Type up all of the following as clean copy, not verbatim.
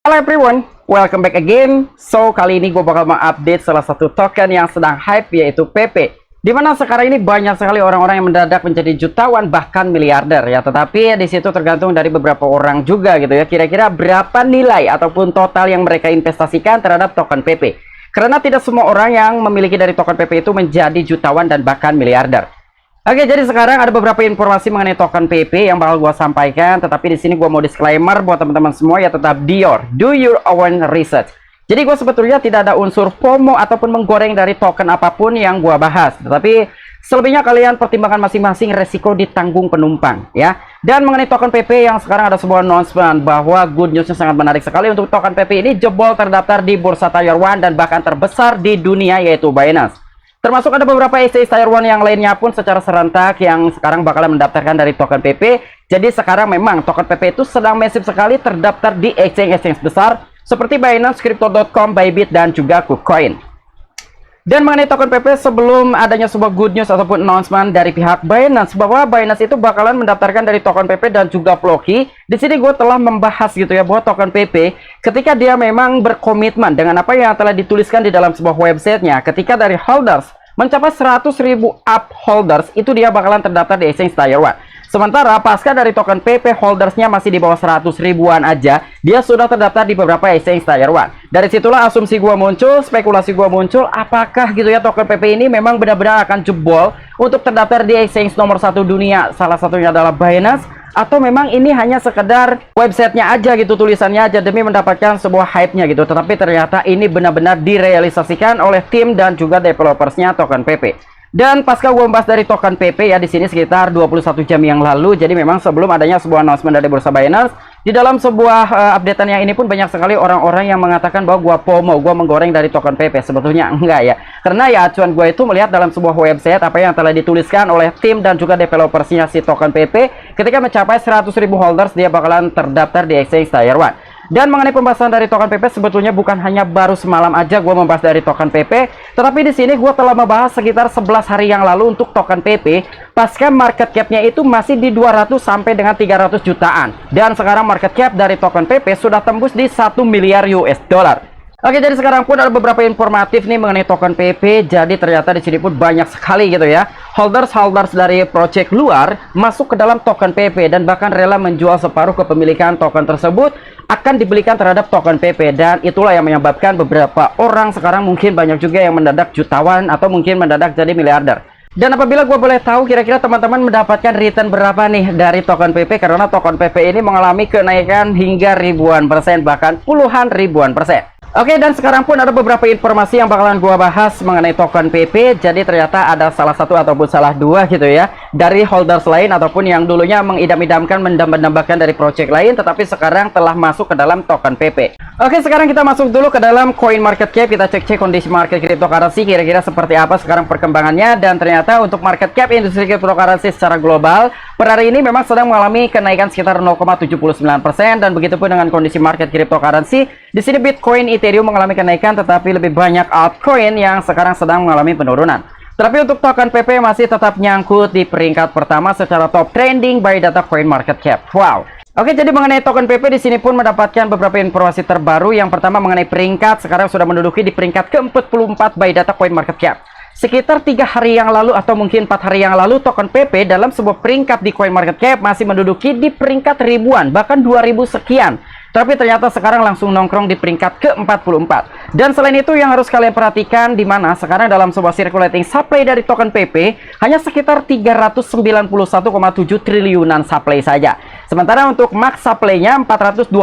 Halo everyone, welcome back again. So, kali ini gue bakal mengupdate salah satu token yang sedang hype, yaitu PP. Dimana sekarang ini banyak sekali orang-orang yang mendadak menjadi jutawan bahkan miliarder ya. Tetapi di situ tergantung dari beberapa orang juga gitu ya. Kira-kira berapa nilai ataupun total yang mereka investasikan terhadap token PP. Karena tidak semua orang yang memiliki dari token PP itu menjadi jutawan dan bahkan miliarder. Oke, jadi sekarang ada beberapa informasi mengenai token PP yang bakal gue sampaikan. Tetapi di sini gue mau disclaimer buat teman-teman semua ya, tetap do your own research. Jadi gue sebetulnya tidak ada unsur FOMO ataupun menggoreng dari token apapun yang gue bahas. Tetapi selebihnya kalian pertimbangkan masing-masing, resiko ditanggung penumpang ya. Dan mengenai token PP yang sekarang ada sebuah announcement bahwa good newsnya sangat menarik sekali untuk token PP ini jebol terdaftar di bursa Tier 1 dan bahkan terbesar di dunia, yaitu Binance. Termasuk ada beberapa exchange Tier 1 yang lainnya pun secara serentak yang sekarang bakalan mendaftarkan dari token PP. Jadi sekarang memang token PP itu sedang masif sekali terdaftar di exchange-exchange besar seperti Binance, Crypto.com, Bybit, dan juga KuCoin. Dan mengenai token PP, sebelum adanya sebuah good news ataupun announcement dari pihak Binance bahwa Binance itu bakalan mendaftarkan dari token PP dan juga Floki, di sini gue telah membahas gitu ya bahwa token PP ketika dia memang berkomitmen dengan apa yang telah dituliskan di dalam sebuah websitenya, ketika dari holders mencapai 100.000 up holders itu dia bakalan terdaftar di exchange Tier 1. Sementara pasca dari token PP holdersnya masih di bawah 100 ribuan aja, dia sudah terdaftar di beberapa exchange Tier 1. Dari situlah asumsi gua muncul, spekulasi gua muncul, apakah gitu ya token PP ini memang benar-benar akan jebol untuk terdaftar di exchange nomor 1 dunia, salah satunya adalah Binance, atau memang ini hanya sekedar websitenya aja gitu, tulisannya aja demi mendapatkan sebuah hype-nya gitu. Tetapi ternyata ini benar-benar direalisasikan oleh tim dan juga developersnya token PP. Dan pasca gue membahas dari token PP ya di sini sekitar 21 jam yang lalu. Jadi memang sebelum adanya sebuah announcement dari bursa Binance, di dalam sebuah updatean yang ini pun banyak sekali orang-orang yang mengatakan bahwa gue FOMO, gue menggoreng dari token PP. Sebetulnya enggak ya. Karena ya acuan gue itu melihat dalam sebuah website apa yang telah dituliskan oleh tim dan juga developersnya si token PP. Ketika mencapai 100.000 holders, dia bakalan terdaftar di exchange Tier 1. Dan mengenai pembahasan dari token PP, sebetulnya bukan hanya baru semalam aja gue membahas dari token PP, tetapi di sini gue telah membahas sekitar 11 hari yang lalu untuk token PP pasca market cap-nya itu masih di 200 sampai dengan 300 jutaan. Dan sekarang market cap dari token PP sudah tembus di 1 miliar US dollar. Oke, jadi sekarang pun ada beberapa informatif nih mengenai token PP. Jadi ternyata di sini pun banyak sekali gitu ya holders dari project luar masuk ke dalam token PP dan bahkan rela menjual separuh kepemilikan token tersebut akan dibelikan terhadap token PP. Dan itulah yang menyebabkan beberapa orang sekarang mungkin banyak juga yang mendadak jutawan atau mungkin mendadak jadi miliarder. Dan apabila gue boleh tahu, kira-kira teman-teman mendapatkan return berapa nih dari token PP, karena token PP ini mengalami kenaikan hingga ribuan persen, bahkan puluhan ribuan persen. Oke, dan sekarang pun ada beberapa informasi yang bakalan gua bahas mengenai token PP. Jadi ternyata ada salah satu ataupun salah dua gitu ya dari holders lain ataupun yang dulunya mengidam-idamkan mendambakan dari project lain, tetapi sekarang telah masuk ke dalam token PP. Oke, sekarang kita masuk dulu ke dalam coin market cap. Kita cek-cek kondisi market cryptocurrency kira-kira seperti apa sekarang perkembangannya. Dan ternyata untuk market cap industri cryptocurrency secara global per hari ini memang sedang mengalami kenaikan sekitar 0,79%. Dan begitupun dengan kondisi market cryptocurrency. Di sini Bitcoin, Ethereum mengalami kenaikan, tetapi lebih banyak altcoin yang sekarang sedang mengalami penurunan. Tapi untuk token PP masih tetap nyangkut di peringkat pertama secara top trending by data coin market cap. Wow. Oke, jadi mengenai token PP di sini pun mendapatkan beberapa informasi terbaru. Yang pertama mengenai peringkat, sekarang sudah menduduki di peringkat ke-44 by data coin market cap. Sekitar 3 hari yang lalu atau mungkin 4 hari yang lalu, token PP dalam sebuah peringkat di coin market cap masih menduduki di peringkat ribuan, bahkan 2000 sekian. Tapi ternyata sekarang langsung nongkrong di peringkat ke-44. Dan selain itu yang harus kalian perhatikan, di mana sekarang dalam sebuah circulating supply dari token PP hanya sekitar 391,7 triliunan supply saja. Sementara untuk max supply-nya 420,6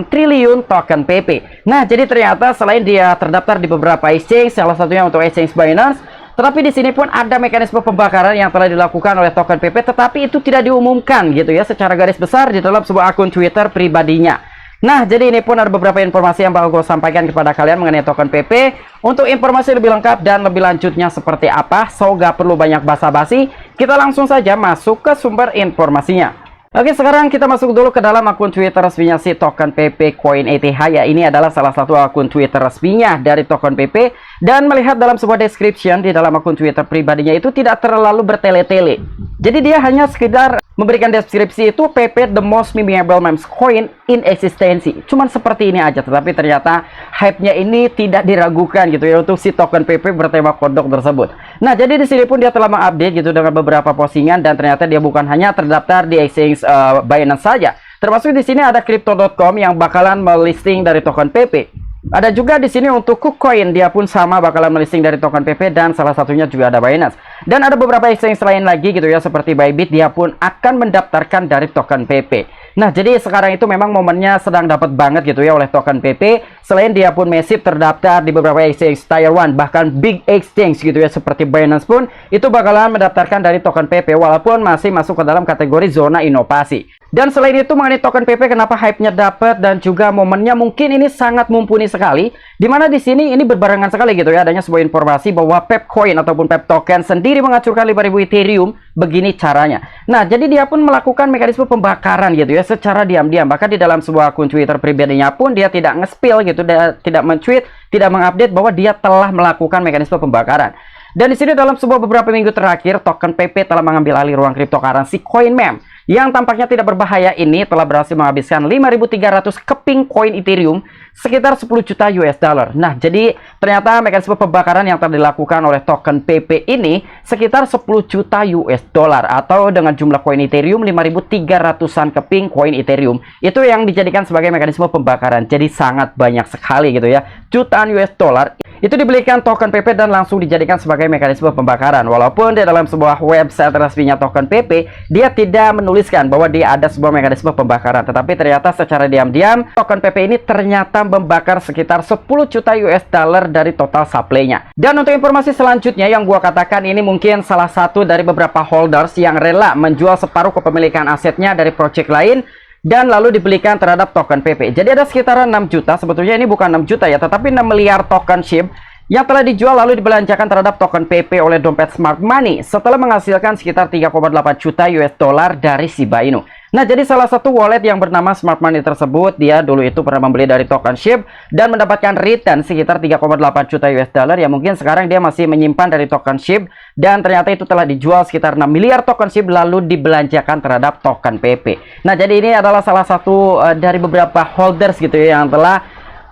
triliun token PP. Nah, jadi ternyata selain dia terdaftar di beberapa exchange, salah satunya untuk exchange Binance, tetapi di sini pun ada mekanisme pembakaran yang telah dilakukan oleh token PP, tetapi itu tidak diumumkan gitu ya secara garis besar di dalam sebuah akun Twitter pribadinya. Nah, jadi ini pun ada beberapa informasi yang bakal gue sampaikan kepada kalian mengenai token PP. Untuk informasi lebih lengkap dan lebih lanjutnya seperti apa, so gak perlu banyak basa-basi, kita langsung saja masuk ke sumber informasinya. Oke, sekarang kita masuk dulu ke dalam akun Twitter resminya si token PP Coin ETH ya. Ini adalah salah satu akun Twitter resminya dari token PP. Dan melihat dalam sebuah description di dalam akun Twitter pribadinya itu tidak terlalu bertele-tele. Jadi dia hanya sekedar memberikan deskripsi itu PP the most memeable memes coin in existence. Cuman seperti ini aja, tetapi ternyata hype-nya ini tidak diragukan gitu ya untuk si token PP bertema kodok tersebut. Nah, jadi di sini pun dia telah mengupdate gitu dengan beberapa postingan, dan ternyata dia bukan hanya terdaftar di exchange Binance saja. Termasuk di sini ada crypto.com yang bakalan melisting dari token PP. Ada juga di sini untuk KuCoin, dia pun sama bakalan melisting dari token PP, dan salah satunya juga ada Binance. Dan ada beberapa exchange lain lagi gitu ya, seperti Bybit, dia pun akan mendaftarkan dari token PP. Nah, jadi sekarang itu memang momennya sedang dapat banget gitu ya oleh token PP. Selain dia pun massive terdaftar di beberapa exchange Tier 1, bahkan big exchange gitu ya, seperti Binance pun itu bakalan mendaftarkan dari token PP, walaupun masih masuk ke dalam kategori zona inovasi. Dan selain itu mengenai token PP, kenapa hype-nya dapat dan juga momennya mungkin ini sangat mumpuni sekali, dimana di sini ini berbarengan sekali gitu ya, adanya sebuah informasi bahwa Pepcoin ataupun Pep Token sendiri menghancurkan 5.000 Ethereum. Begini caranya. Nah, jadi dia pun melakukan mekanisme pembakaran gitu ya secara diam-diam. Bahkan di dalam sebuah akun Twitter pribadinya pun dia tidak nge-spill gitu, tidak men-tweet, tidak mengupdate bahwa dia telah melakukan mekanisme pembakaran. Dan di sini dalam sebuah beberapa minggu terakhir, token PP telah mengambil alih ruang cryptocurrency CoinMem yang tampaknya tidak berbahaya ini telah berhasil menghabiskan 5.300 keping koin Ethereum, sekitar 10 juta US dollar. Nah, jadi ternyata mekanisme pembakaran yang telah dilakukan oleh token PP ini sekitar 10 juta US dollar, atau dengan jumlah koin Ethereum 5.300-an keping koin Ethereum. Itu yang dijadikan sebagai mekanisme pembakaran. Jadi sangat banyak sekali gitu ya. Jutaan US dollar itu dibelikan token PP dan langsung dijadikan sebagai mekanisme pembakaran. Walaupun di dalam sebuah website resminya token PP, dia tidak menuliskan bahwa dia ada sebuah mekanisme pembakaran, tetapi ternyata secara diam-diam token PP ini ternyata membakar sekitar 10 juta US dollar dari total supply-nya. Dan untuk informasi selanjutnya yang gua katakan, ini mungkin salah satu dari beberapa holders yang rela menjual separuh kepemilikan asetnya dari project lain dan lalu dibelikan terhadap token PP. Jadi ada sekitar 6 juta, sebetulnya ini bukan 6 juta ya, tetapi 6 miliar token SHIB yang telah dijual lalu dibelanjakan terhadap token PP oleh dompet Smart Money setelah menghasilkan sekitar 3,8 juta US dollar dari Shiba Inu. Nah, jadi salah satu wallet yang bernama Smart Money tersebut, dia dulu itu pernah membeli dari token SHIB dan mendapatkan return sekitar 3,8 juta US dollar, yang mungkin sekarang dia masih menyimpan dari token SHIB, dan ternyata itu telah dijual sekitar 6 miliar token SHIB lalu dibelanjakan terhadap token PP. Nah, jadi ini adalah salah satu dari beberapa holders gitu ya yang telah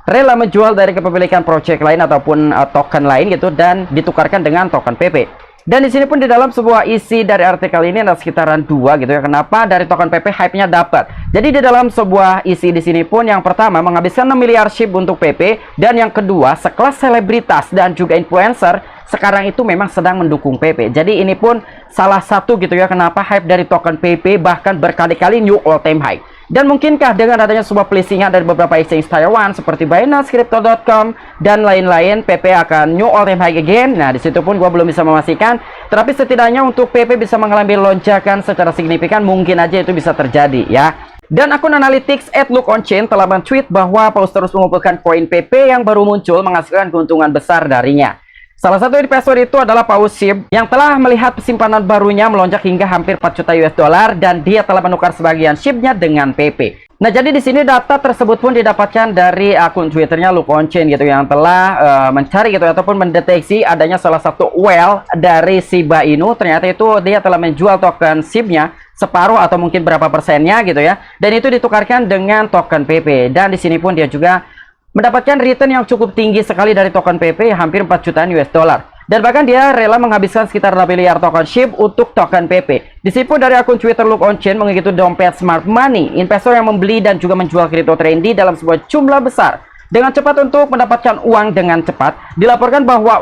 rela menjual dari kepemilikan project lain ataupun token lain gitu dan ditukarkan dengan token PP. Dan di sini pun di dalam sebuah isi dari artikel ini ada sekitaran 2 gitu ya. Kenapa dari token PP hype-nya dapat? Jadi di dalam sebuah isi di sini pun yang pertama menghabiskan 6 miliar SHIB untuk PP, dan yang kedua sekelas selebritas dan juga influencer sekarang itu memang sedang mendukung PP. Jadi ini pun salah satu gitu ya kenapa hype dari token PP bahkan berkali-kali new all time high. Dan mungkinkah dengan adanya sebuah pelisingan dari beberapa exchange Tier 1 seperti Binance, Crypto.com dan lain-lain, PP akan new all time high again? Nah, di situ pun gua belum bisa memastikan, tetapi setidaknya untuk PP bisa mengalami lonjakan secara signifikan, mungkin aja itu bisa terjadi ya. Dan akun analytics @lookonchain telah men-tweet bahwa Paus terus mengumpulkan koin PP yang baru muncul menghasilkan keuntungan besar darinya. Salah satu investor itu adalah Paus SHIB yang telah melihat simpanan barunya melonjak hingga hampir 4 juta US dollar, dan dia telah menukar sebagian SHIB-nya dengan PP. Nah, jadi di sini data tersebut pun didapatkan dari akun Twitternya Lookonchain gitu yang telah mencari gitu ataupun mendeteksi adanya salah satu whale dari Shiba Inu. Ternyata itu dia telah menjual token SHIB-nya separuh atau mungkin berapa persennya gitu ya, dan itu ditukarkan dengan token PP. Dan di sini pun dia juga mendapatkan return yang cukup tinggi sekali dari token PP, hampir 4 jutaan US dollar. Dan bahkan dia rela menghabiskan sekitar 6 miliar token SHIB untuk token PP. Di sini pun dari akun Twitter Lookonchain mengikuti dompet Smart Money, investor yang membeli dan juga menjual kripto trendy dalam sebuah jumlah besar dengan cepat untuk mendapatkan uang dengan cepat. Dilaporkan bahwa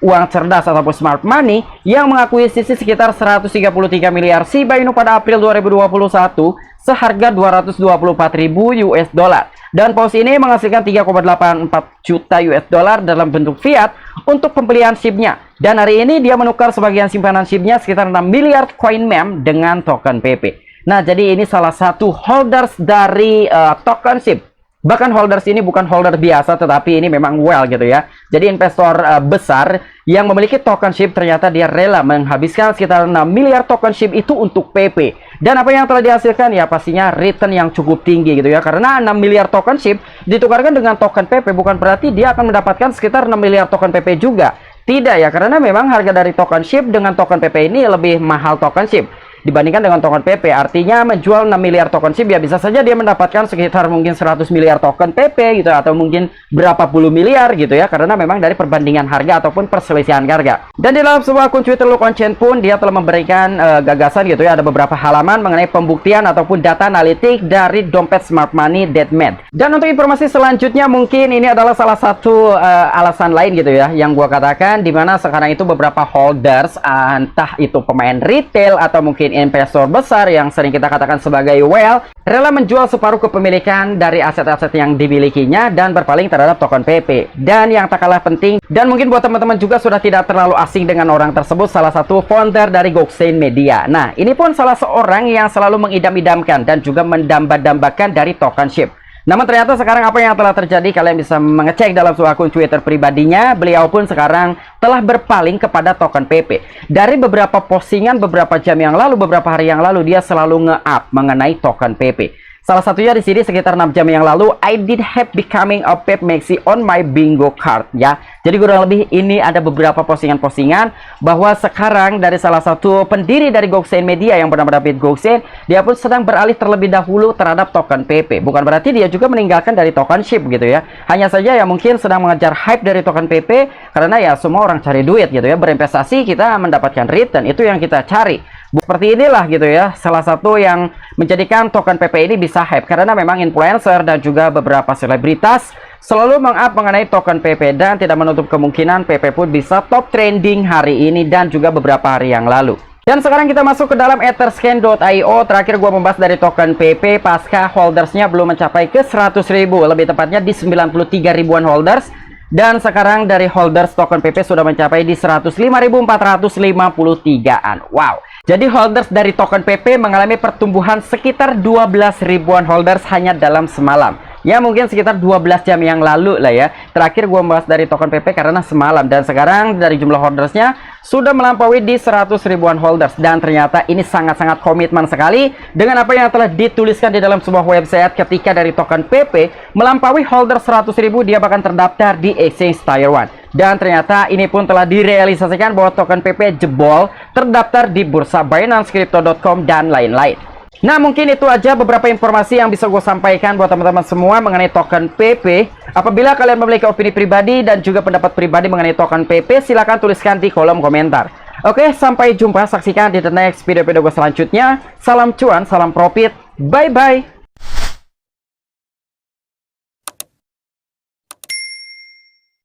uang cerdas ataupun Smart Money yang mengakuisisi sekitar 133 miliar Shiba Inu pada April 2021 seharga 224.000 US dollar. Dan Paus ini menghasilkan 3,84 juta US dollar dalam bentuk fiat untuk pembelian SHIB-nya. Dan hari ini dia menukar sebagian simpanan SHIB-nya sekitar 6 miliar koin mem dengan token PP. Nah, jadi ini salah satu holders dari token SHIB Bahkan holders ini bukan holder biasa, tetapi ini memang well gitu ya. Jadi investor besar yang memiliki token SHIB ternyata dia rela menghabiskan sekitar 6 miliar token SHIB itu untuk PP. Dan apa yang telah dihasilkan ya pastinya return yang cukup tinggi gitu ya. Karena 6 miliar token SHIB ditukarkan dengan token PP bukan berarti dia akan mendapatkan sekitar 6 miliar token PP juga. Tidak ya, karena memang harga dari token SHIB dengan token PP ini lebih mahal token SHIB dibandingkan dengan token PP. Artinya menjual 6 miliar token SHIB ya bisa saja dia mendapatkan sekitar mungkin 100 miliar token PP gitu, atau mungkin berapa puluh miliar gitu ya, karena memang dari perbandingan harga ataupun perselisihan harga. Dan di dalam sebuah akun Twitter Luke On Chain pun dia telah memberikan gagasan gitu ya, ada beberapa halaman mengenai pembuktian ataupun data analitik dari dompet smart money Deadman. Dan untuk informasi selanjutnya mungkin ini adalah salah satu alasan lain gitu ya yang gua katakan, dimana sekarang itu beberapa holders entah itu pemain retail atau mungkin investor besar yang sering kita katakan sebagai whale rela menjual separuh kepemilikan dari aset-aset yang dimilikinya dan berpaling terhadap token PP. Dan yang tak kalah penting, dan mungkin buat teman-teman juga sudah tidak terlalu asing dengan orang tersebut, salah satu founder dari Goldstein Media. Nah, ini pun salah seorang yang selalu mengidam-idamkan dan juga mendamba-dambakan dari token SHIB. Namun ternyata sekarang apa yang telah terjadi, kalian bisa mengecek dalam sebuah akun Twitter pribadinya. Beliau pun sekarang telah berpaling kepada token PP. Dari beberapa postingan beberapa jam yang lalu, beberapa hari yang lalu, dia selalu nge-up mengenai token PP. Salah satunya di sini sekitar 6 jam yang lalu, I did have becoming a Pep Maxi on my bingo card ya. Jadi kurang lebih ini ada beberapa postingan-postingan bahwa sekarang dari salah satu pendiri dari Goldstein Media yang bernama David Goldstein, dia pun sedang beralih terlebih dahulu terhadap token PP. Bukan berarti dia juga meninggalkan dari token SHIB gitu ya. Hanya saja ya mungkin sedang mengejar hype dari token PP, karena ya semua orang cari duit gitu ya. Berinvestasi kita mendapatkan return, itu yang kita cari. Seperti inilah gitu ya, salah satu yang menjadikan token PP ini bisa hype, karena memang influencer dan juga beberapa selebritas selalu meng-up mengenai token PP, dan tidak menutup kemungkinan PP pun bisa top trending hari ini dan juga beberapa hari yang lalu. Dan sekarang kita masuk ke dalam etherscan.io. Terakhir gua membahas dari token PP pasca holdersnya belum mencapai ke 100.000, lebih tepatnya di 93 ribuan holders. Dan sekarang dari holders token PP sudah mencapai di 105.453-an. Wow. Jadi holders dari token PP mengalami pertumbuhan sekitar 12 ribuan holders hanya dalam semalam. Ya mungkin sekitar 12 jam yang lalu lah ya. Terakhir gua membahas dari token PP karena semalam. Dan sekarang dari jumlah holdersnya sudah melampaui di 100 ribuan holders. Dan ternyata ini sangat-sangat komitmen sekali dengan apa yang telah dituliskan di dalam sebuah website. Ketika dari token PP melampaui holder 100 ribu, dia bahkan terdaftar di exchange tier 1. Dan ternyata ini pun telah direalisasikan bahwa token PP jebol terdaftar di bursa Binance, Crypto.com dan lain-lain. Nah mungkin itu aja beberapa informasi yang bisa gue sampaikan buat teman-teman semua mengenai token PP. Apabila kalian memiliki opini pribadi dan juga pendapat pribadi mengenai token PP, silahkan tuliskan di kolom komentar. Oke, sampai jumpa, saksikan di the next video-video gue selanjutnya. Salam cuan, salam profit, bye-bye.